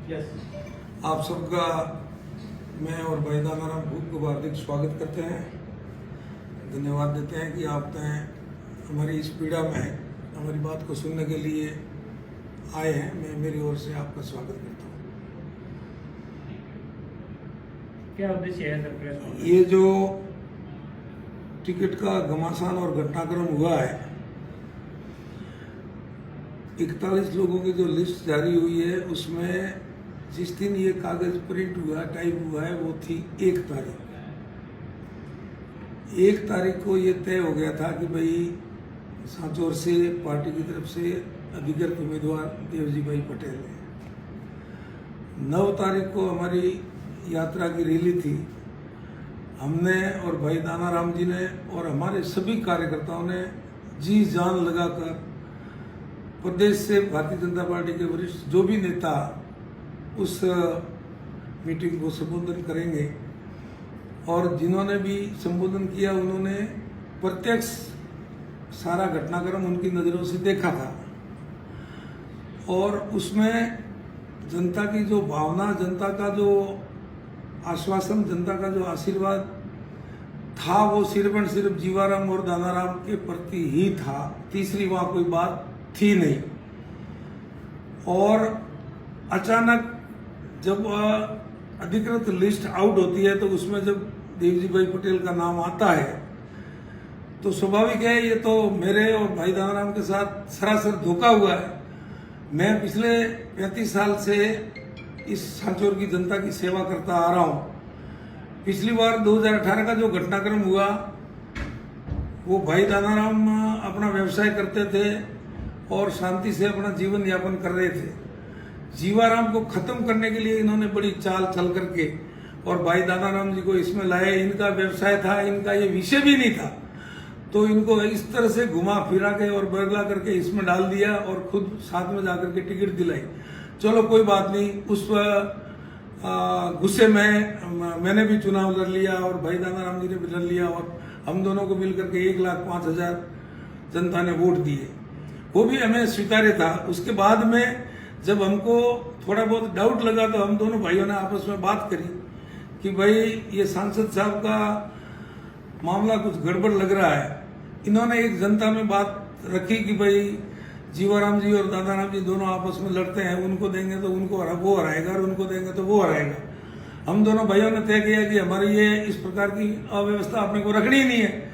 आप सबका मैं और भाई दानाराम खूब हार्दिक स्वागत करते हैं, धन्यवाद देते हैं कि आपने हमारी इस पीड़ा में हमारी बात को सुनने के लिए आए हैं। मैं मेरी ओर से आपका स्वागत करता हूँ। क्या उद्देश्य है सर? ये जो टिकट का घमासान और घटनाक्रम हुआ है, 41 लोगों की जो लिस्ट जारी हुई है उसमें जिस दिन ये कागज प्रिंट हुआ, टाइप हुआ है, वो थी 1 तारीख। 1 तारीख को ये तय हो गया था कि भाई सांचौर से पार्टी की तरफ से अधिकृत उम्मीदवार देवजी भाई पटेल है। 9 तारीख को हमारी यात्रा की रैली थी। हमने और भाई दानाराम जी ने और हमारे सभी कार्यकर्ताओं ने जी जान लगाकर प्रदेश से भारतीय जनता पार्टी के वरिष्ठ जो भी नेता उस मीटिंग को संबोधन करेंगे, और जिन्होंने भी संबोधन किया उन्होंने प्रत्यक्ष सारा घटनाक्रम उनकी नज़रों से देखा था, और उसमें जनता की जो भावना, जनता का जो आश्वासन, जनता का जो आशीर्वाद था, वो सिर्फ और सिर्फ जीवाराम और दानाराम के प्रति ही था। तीसरी वहां कोई बात थी नहीं। और अचानक जब अधिकृत लिस्ट आउट होती है तो उसमें जब देवजी भाई पटेल का नाम आता है तो स्वाभाविक है ये तो मेरे और भाई दानाराम के साथ सरासर धोखा हुआ है। मैं पिछले 35 साल से इस सांचौर की जनता की सेवा करता आ रहा हूँ। पिछली बार 2018 का जो घटनाक्रम हुआ, वो भाई दानाराम अपना व्यवसाय करते थे और शांति से अपना जीवन यापन कर रहे थे। जीवाराम को खत्म करने के लिए इन्होंने बड़ी चाल चल करके और भाई दानाराम जी को इसमें लाए। इनका व्यवसाय था, इनका ये विषय भी नहीं था, तो इनको इस तरह से घुमा फिरा के और बरगला करके इसमें डाल दिया और खुद साथ में जाकर के टिकट दिलाई। चलो कोई बात नहीं, उस गुस्से में मैंने भी चुनाव लड़ लिया और भाई दानाराम जी ने भी लड़ लिया, और हम दोनों को मिलकर के 1,05,000 जनता ने वोट दिए। वो भी हमें स्वीकार्य था। उसके बाद में जब हमको थोड़ा बहुत डाउट लगा तो हम दोनों भाइयों ने आपस में बात करी कि भाई ये सांसद साहब का मामला कुछ गड़बड़ लग रहा है। इन्होंने एक जनता में बात रखी कि भाई जीवाराम जी और दानाराम जी दोनों आपस में लड़ते हैं, उनको देंगे तो उनको वो हराएगा और उनको देंगे तो वो हराएगा। हम दोनों भाइयों ने तय किया कि हमारी ये इस प्रकार की अव्यवस्था अपने को रखनी ही नहीं है।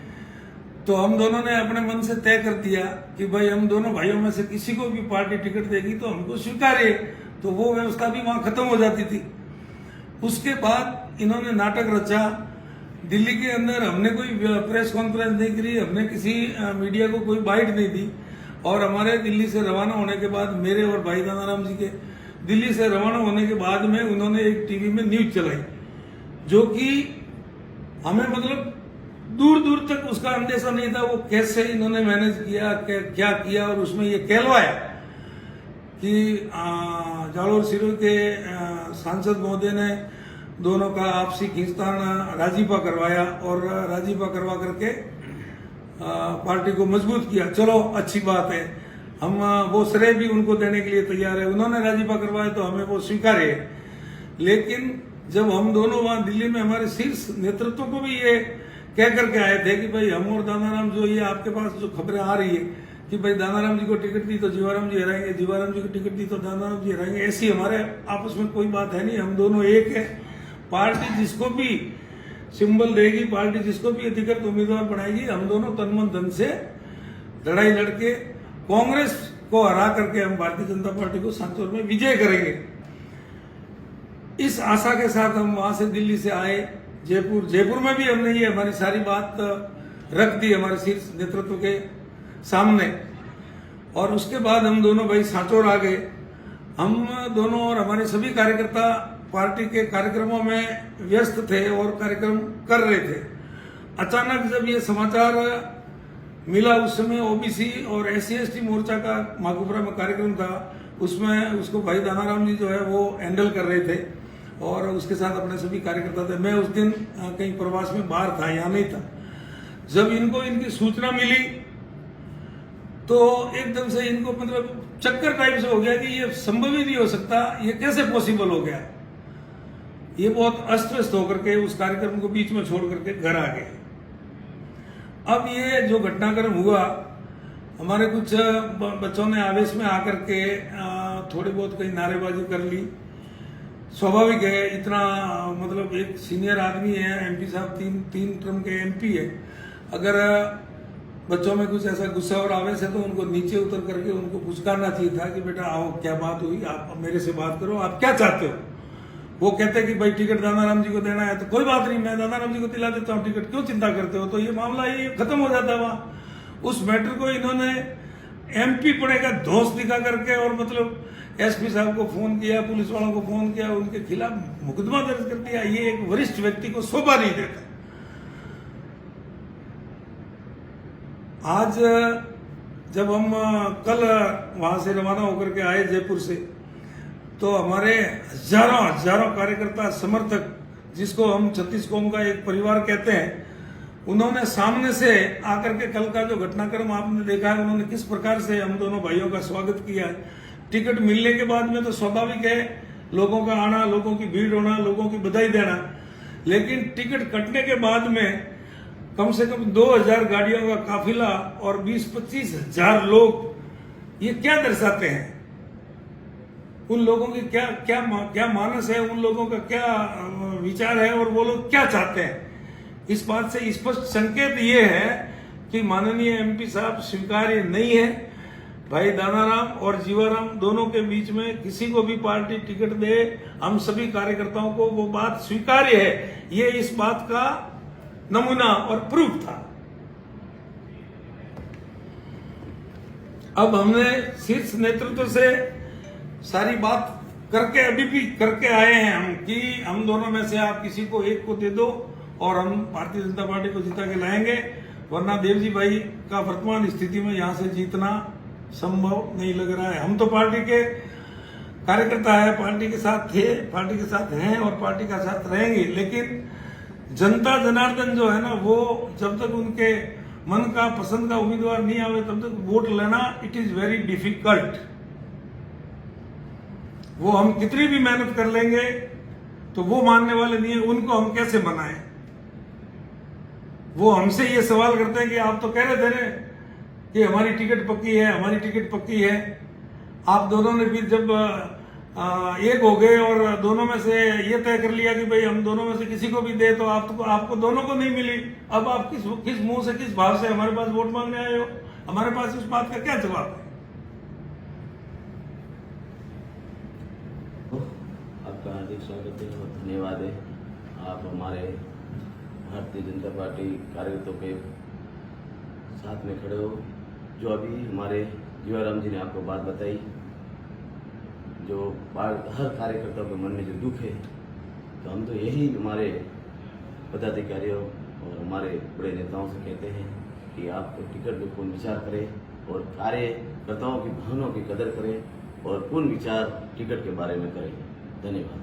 तो हम दोनों ने अपने मन से तय कर दिया कि भाई हम दोनों भाइयों में से किसी को भी पार्टी टिकट देगी तो हमको स्वीकार्य, तो वो व्यवस्था भी वहां खत्म हो जाती थी। उसके बाद इन्होंने नाटक रचा। दिल्ली के अंदर हमने कोई प्रेस कॉन्फ्रेंस नहीं करी, हमने किसी मीडिया को कोई बाइट नहीं दी, और हमारे दिल्ली से रवाना होने के बाद मेरे और भाई दानाराम जी के दिल्ली से रवाना होने के बाद में उन्होंने एक टीवी में न्यूज चलाई, जो कि हमें मतलब दूर दूर तक उसका अंदेशा नहीं था वो कैसे इन्होंने मैनेज किया, क्या किया, और उसमें ये कहलवाया कि जालोर सिरोही के सांसद महोदय ने दोनों का आपसी खींचतान राजीपा करवाया और राजीपा करवा करके पार्टी को मजबूत किया। चलो अच्छी बात है, हम वो श्रेय भी उनको देने के लिए तैयार है। उन्होंने राजीपा करवाया तो हमें वो स्वीकार्य है। लेकिन जब हम दोनों वहां दिल्ली में हमारे शीर्ष नेतृत्व को भी ये कह करके आए थे कि भाई हम और दानाराम जो ये आपके पास जो खबरें आ रही है कि भाई दानाराम जी को टिकट दी तो जीवाराम जी हराएंगे, जीवाराम जी को टिकट दी तो दानाराम जी हराएंगे, ऐसी हमारे आपस में कोई बात है नहीं। हम दोनों एक है। पार्टी जिसको भी सिंबल देगी, पार्टी जिसको भी अधिकृत उम्मीदवार बनाएगी, हम दोनों तन मन धन से लड़ाई लड़के कांग्रेस को हरा करके हम भारतीय जनता पार्टी को सांचौर में विजय करेंगे। इस आशा के साथ हम वहां से दिल्ली से आए जयपुर में भी हमने ये हमारी सारी बात रख दी हमारे शीर्ष नेतृत्व के सामने, और उसके बाद हम दोनों भाई सांचौर आ गए। हम दोनों और हमारे सभी कार्यकर्ता पार्टी के कार्यक्रमों में व्यस्त थे और कार्यक्रम कर रहे थे। अचानक जब ये समाचार मिला, उस समय ओबीसी और SC/ST मोर्चा का माघोपुरा में कार्यक्रम था, उसमें उसको भाई दानाराम जी जो है वो हैंडल कर रहे थे और उसके साथ अपने सभी कार्यकर्ता थे। मैं उस दिन कहीं प्रवास में बाहर था, यहाँ नहीं था। जब इनको इनकी सूचना मिली तो एकदम से इनको मतलब चक्कर टाइप से हो गया कि ये संभव ही नहीं हो सकता, ये कैसे पॉसिबल हो गया। ये बहुत अस्त व्यस्त होकर के उस कार्यक्रम को बीच में छोड़ करके घर आ गए। अब ये जो घटनाक्रम हुआ, हमारे कुछ बच्चों ने आवेश में आकर के थोड़ी बहुत कहीं नारेबाजी कर ली। स्वाभाविक है, इतना मतलब एक सीनियर आदमी है, एमपी साहब तीन टर्म के एमपी है, अगर बच्चों में कुछ ऐसा गुस्सा और आवेश है तो उनको नीचे उतर करके उनको पुचकारना चाहिए था कि बेटा आओ, क्या बात हुई, आप मेरे से बात करो, आप क्या चाहते हो। वो कहते हैं कि भाई टिकट दानाराम जी को देना है तो कोई बात नहीं, मैं दानाराम जी को दिला देता हूँ टिकट, क्यों चिंता करते हो। तो ये मामला ये खत्म हो जाता वहां। उस मैटर को इन्होंने एमपी पड़े का धौंस दिखा करके और मतलब एसपी साहब को फोन किया, पुलिस वालों को फोन किया, उनके खिलाफ मुकदमा दर्ज कर दिया। ये एक वरिष्ठ व्यक्ति को शोभा नहीं देता। आज जब हम कल वहां से रवाना होकर के आए जयपुर से, तो हमारे हजारों कार्यकर्ता समर्थक, जिसको हम छत्तीस कौम का एक परिवार कहते हैं, उन्होंने सामने से आकर के कल का जो घटनाक्रम आपने देखा है, उन्होंने किस प्रकार से हम दोनों भाइयों का स्वागत किया है। टिकट मिलने के बाद में तो स्वाभाविक है लोगों का आना, लोगों की भीड़ होना, लोगों की बधाई देना, लेकिन टिकट कटने के बाद में कम से कम 2000 गाड़ियों का काफिला और 20-25 हजार लोग, ये क्या दर्शाते हैं। उन लोगों की क्या मानस है, उन लोगों का क्या विचार है और वो लोग क्या चाहते हैं। इस बात से स्पष्ट संकेत ये है कि माननीय एमपी साहब स्वीकार्य नहीं है। भाई दानाराम और जीवाराम दोनों के बीच में किसी को भी पार्टी टिकट दे, हम सभी कार्यकर्ताओं को वो बात स्वीकार्य है। ये इस बात का नमूना और प्रूफ था। अब हमने शीर्ष नेतृत्व से सारी बात करके अभी भी करके आए हैं हम कि हम दोनों में से आप किसी को एक को दे दो और हम भारतीय जनता पार्टी को जिता के लाएंगे, वरना देवजी भाई का वर्तमान स्थिति में यहां से जीतना संभव नहीं लग रहा है। हम तो पार्टी के कार्यकर्ता है, पार्टी के साथ थे, पार्टी के साथ हैं और पार्टी का साथ रहेंगे, लेकिन जनता जनार्दन जो है ना, वो जब तक उनके मन का पसंद का उम्मीदवार नहीं आवे तब तक वोट लेना इट इज वेरी डिफिकल्ट। वो हम कितनी भी मेहनत कर लेंगे तो वो मानने वाले नहीं है, उनको हम कैसे मनाएं। वो हमसे ये सवाल करते हैं कि आप तो कह रहे थे कि हमारी टिकट पक्की है, हमारी टिकट पक्की है। आप दोनों ने फिर जब एक हो गए और दोनों में से ये तय कर लिया कि भाई हम दोनों में से किसी को भी दे, तो आपको दोनों को नहीं मिली। अब आप किस मुंह से, किस भाव से हमारे पास वोट मांगने आए हो। हमारे पास इस बात का क्या जवाब है। आपका हार्दिक स्वागत है और धन्यवाद है। आप हमारे भारतीय जनता पार्टी कार्यकर्ताओं के साथ में खड़े हो। जो अभी हमारे जीवाराम जी ने आपको बात बताई, जो हर कार्यकर्ता के मन में जो दुख है, तो हम तो यही हमारे पदाधिकारियों और हमारे बड़े नेताओं से कहते हैं कि आप तो टिकट पे पूर्ण विचार करें और कार्यकर्ताओं की भावनाओं की कदर करें और पूर्ण विचार टिकट के बारे में करें। धन्यवाद।